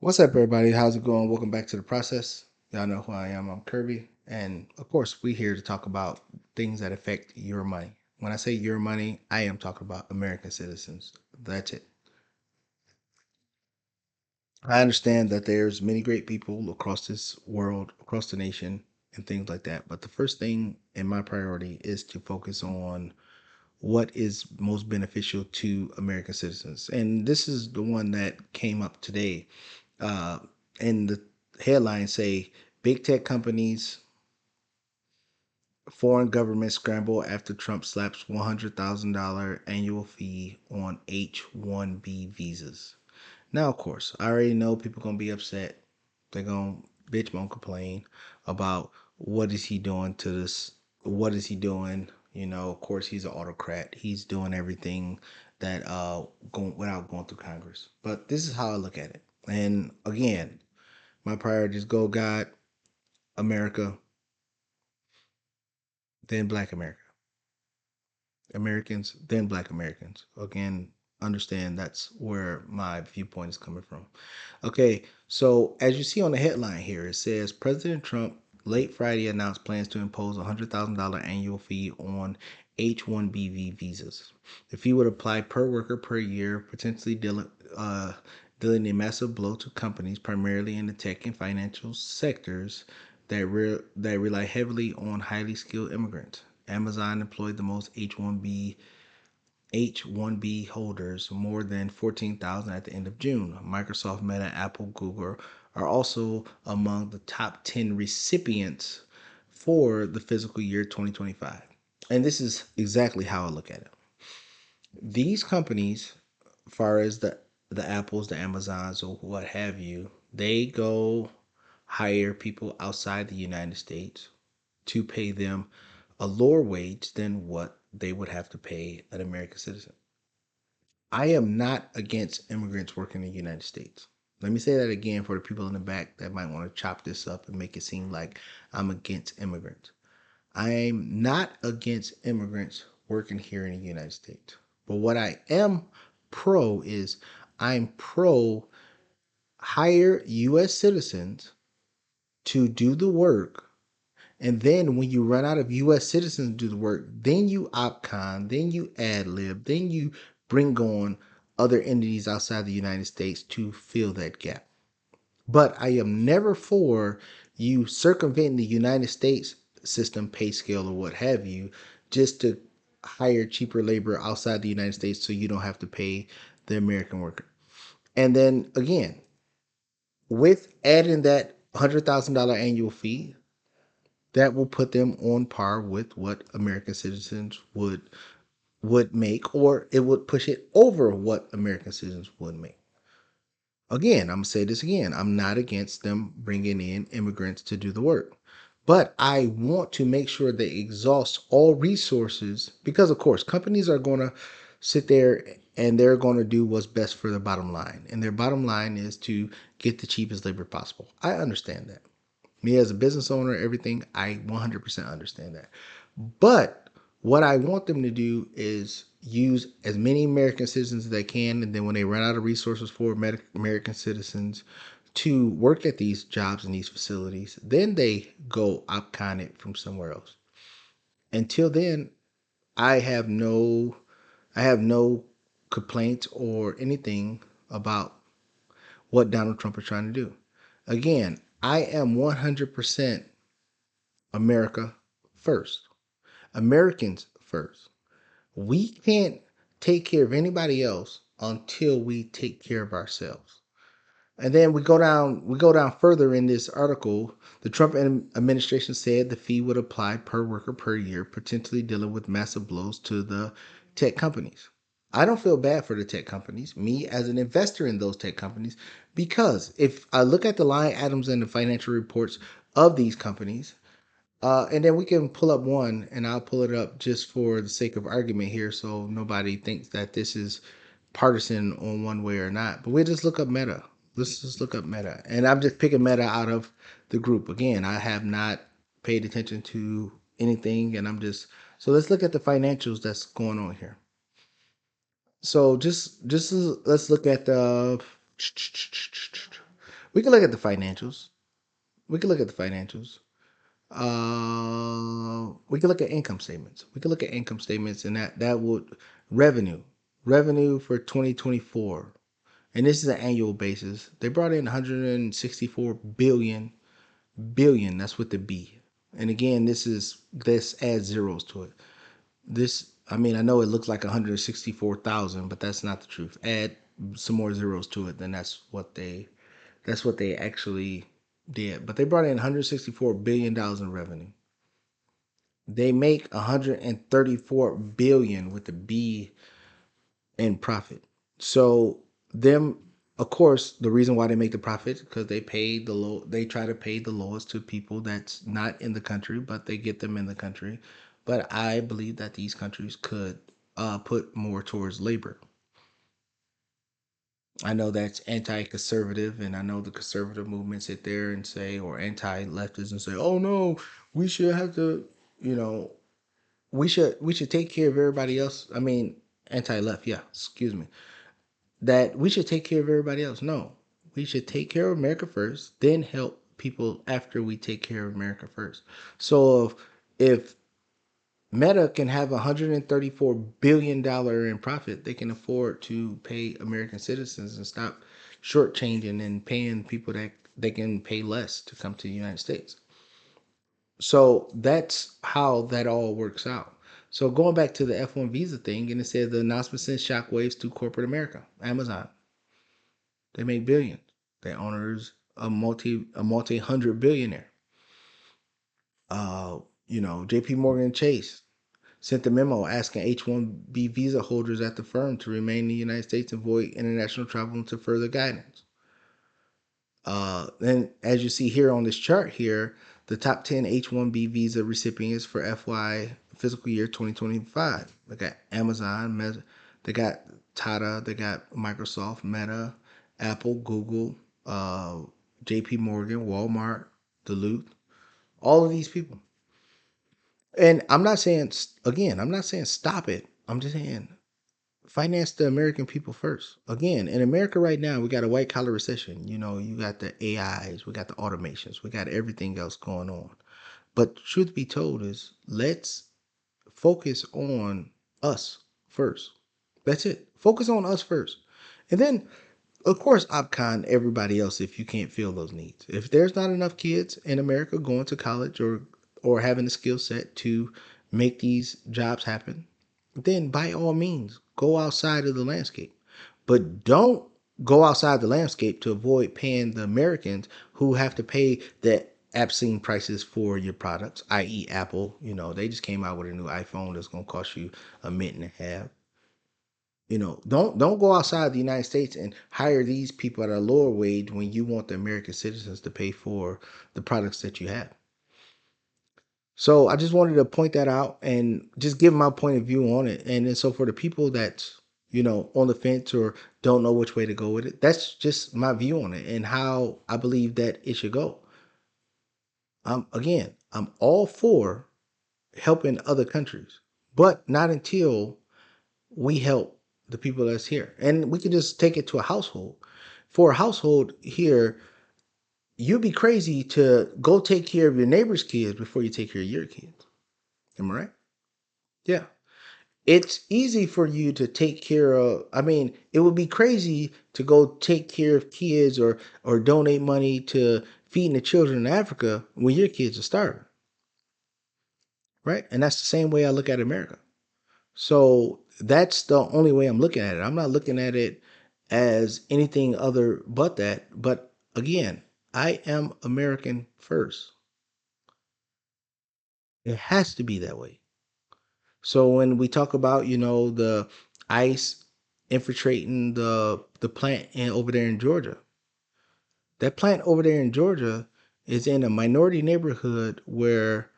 What's up, everybody? How's it going? Welcome back to the process. Y'all know who I am. I'm Kirby. And of course, we're here to talk about things that affect your money. When I say your money, I am talking about American citizens. That's it. I understand that there's many great people across this world, across the nation, and things like that. But the first thing in my priority is to focus on what is most beneficial to American citizens. And this is the one that came up today. Uh, and the headlines say big tech companies, foreign governments scramble after Trump slaps $100,000 annual fee on H-1B visas. Now, of course, I already know people gonna be upset. They're gonna bitch, moan, complain about what is he doing to this? What is he doing? Of course, he's an autocrat. He's doing everything that going without going through Congress. But this is how I look at it. And again, my priorities go God, America, then Black America. Americans, then Black Americans. Again, understand that's where my viewpoint is coming from. Okay, so as you see on the headline here, it says President Trump late Friday announced plans to impose a $100,000 annual fee on H-1B visas. The fee would apply per worker per year, potentially dealing a massive blow to companies primarily in the tech and financial sectors that rely heavily on highly skilled immigrants. Amazon employed the most H-1B holders, more than 14,000 at the end of June. Microsoft, Meta, Apple, Google are also among the top 10 recipients for the fiscal year 2025. And this is exactly how I look at it. These companies, as far as the Apples, the Amazons, or what have you, they go hire people outside the United States to pay them a lower wage than what they would have to pay an American citizen. I am not against immigrants working in the United States. Let me say that again for the people in the back that might want to chop this up and make it seem like I'm against immigrants. I'm not against immigrants working here in the United States. But what I am pro is I'm pro hire US citizens to do the work. And then when you run out of US citizens to do the work, then you opcon, then you ad lib, then you bring on other entities outside the United States to fill that gap. But I am never for you circumventing the United States system, pay scale, or what have you, just to hire cheaper labor outside the United States so you don't have to pay the American worker. And then again, with adding that $100,000 annual fee, that will put them on par with what American citizens would make, or it would push it over what American citizens would make. Again, I'm gonna say this again. I'm not against them bringing in immigrants to do the work, but I want to make sure they exhaust all resources because, of course, companies are gonna sit there and they're gonna do what's best for their bottom line, and their bottom line is to get the cheapest labor possible. I understand that. Me as a business owner, everything, I 100% understand that. But what I want them to do is use as many American citizens as they can. And then when they run out of resources for American citizens to work at these jobs in these facilities, then they go opcon it from somewhere else. Until then, I have no I have no complaints or anything about what Donald Trump is trying to do. Again, I am 100% America first. Americans first. We can't take care of anybody else until we take care of ourselves. And then we go down further in this article. The Trump administration said the fee would apply per worker per year, potentially dealing with massive blows to the tech companies. I don't feel bad for the tech companies, me as an investor in those tech companies, because if I look at the line items and the financial reports of these companies, and then we can pull up one, and I'll pull it up just for the sake of argument here, so nobody thinks that this is partisan on one way or not. But we'll just look up Meta. Let's just look up Meta, and I'm just picking Meta out of the group. Again, I have not paid attention to anything, and I'm just so let's look at the financials that's going on here. So just let's look at the We can look at the financials. We can look at the financials. We can look at income statements. We can look at income statements, and that would revenue, revenue for 2024, and this is an annual basis. They brought in 164 billion. That's with the B. And again, this adds zeros to it. This, I mean, I know it looks like 164,000, but that's not the truth. Add some more zeros to it, then that's what they actually did. But they brought in 164 billion dollars in revenue. They make 134 billion with the B in profit. So them, of course, the reason why they make the profit because they pay the low. They try to pay the lowest to people that's not in the country, but they get them in the country. But I believe that these countries could put more towards labor. I know that's anti-conservative, and I know the conservative movement sit there and say, or anti-leftists and say, "Oh no, we should have to, you know, we should take care of everybody else." I mean, anti-left, yeah, excuse me. That we should take care of everybody else. No, we should take care of America first, then help people after we take care of America first. So if Meta can have $134 billion in profit, they can afford to pay American citizens and stop shortchanging and paying people that they can pay less to come to the United States. So that's how that all works out. So going back to the F1 visa thing, and it said the announcement sent shockwaves to corporate America. Amazon, they make billions. Their owners a multi hundred billionaire. J.P. Morgan Chase sent a memo asking H-1B visa holders at the firm to remain in the United States and avoid international travel until further guidance. Then, as you see here on this chart here, the top 10 H-1B visa recipients for FY fiscal year 2025. They got Amazon, they got Tata, they got Microsoft, Meta, Apple, Google, JP Morgan, Walmart, Duluth, all of these people. And I'm not saying, again, I'm not saying stop it. I'm just saying finance the American people first. Again, in America right now, we got a white collar recession. You got the AIs, we got the automations, we got everything else going on. But truth be told is let's focus on us first. That's it. Focus on us first. And then of course, OpCon everybody else if you can't fill those needs. If there's not enough kids in America going to college or having the skill set to make these jobs happen, then by all means go outside of the landscape. But don't go outside the landscape to avoid paying the Americans who have to pay the obscene prices for your products, i.e. Apple. They just came out with a new iPhone that's gonna cost you a mint and a half. Don't go outside the United States and hire these people at a lower wage when you want the American citizens to pay for the products that you have. So I just wanted to point that out and just give my point of view on it. And then so for the people that's on the fence or don't know which way to go with it, that's just my view on it and how I believe that it should go. I'm all for helping other countries, but not until we help the people that's here. And we can just take it to a household. For a household here, you'd be crazy to go take care of your neighbor's kids before you take care of your kids. Am I right? Yeah. It's easy for you to take care of. I mean, it would be crazy to go take care of kids or donate money to feeding the children in Africa when your kids are starving, right? And that's the same way I look at America. So that's the only way I'm looking at it. I'm not looking at it as anything other but that. But again, I am American first. It has to be that way. So when we talk about, the ICE infiltrating the plant over there in Georgia, that plant over there in Georgia is in a minority neighborhood where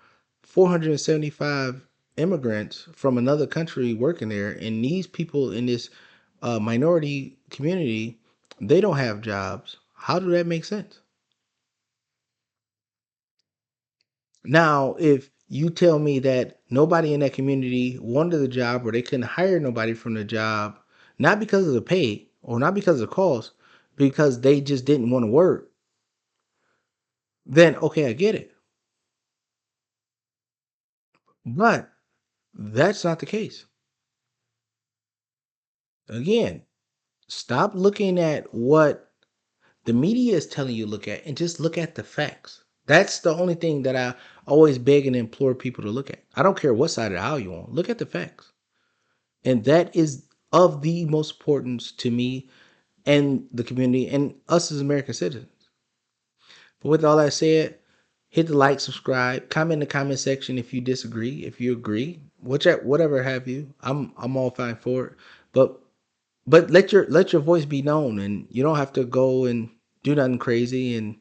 475 immigrants from another country working there, and these people in this minority community, they don't have jobs. How do that make sense? Now, if you tell me that nobody in that community wanted the job or they couldn't hire nobody from the job, not because of the pay or not because of the cost, because they just didn't want to work, then okay, I get it. But that's not the case. Again, stop looking at what the media is telling you to look at and just look at the facts. That's the only thing that I always beg and implore people to look at. I don't care what side of the aisle you're on. Look at the facts. And that is of the most importance to me and the community and us as American citizens. But with all that said, hit the like, subscribe, comment in the comment section if you disagree, if you agree, whichever, whatever have you. I'm all fine for it. But let your voice be known, and you don't have to go and do nothing crazy and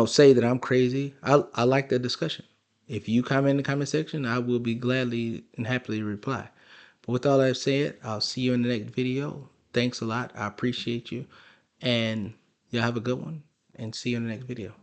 say that I'm crazy. I like that discussion. If you comment in the comment section, I will be gladly and happily reply. But with all that said, I'll see you in the next video. Thanks a lot. I appreciate you. And y'all have a good one and see you in the next video.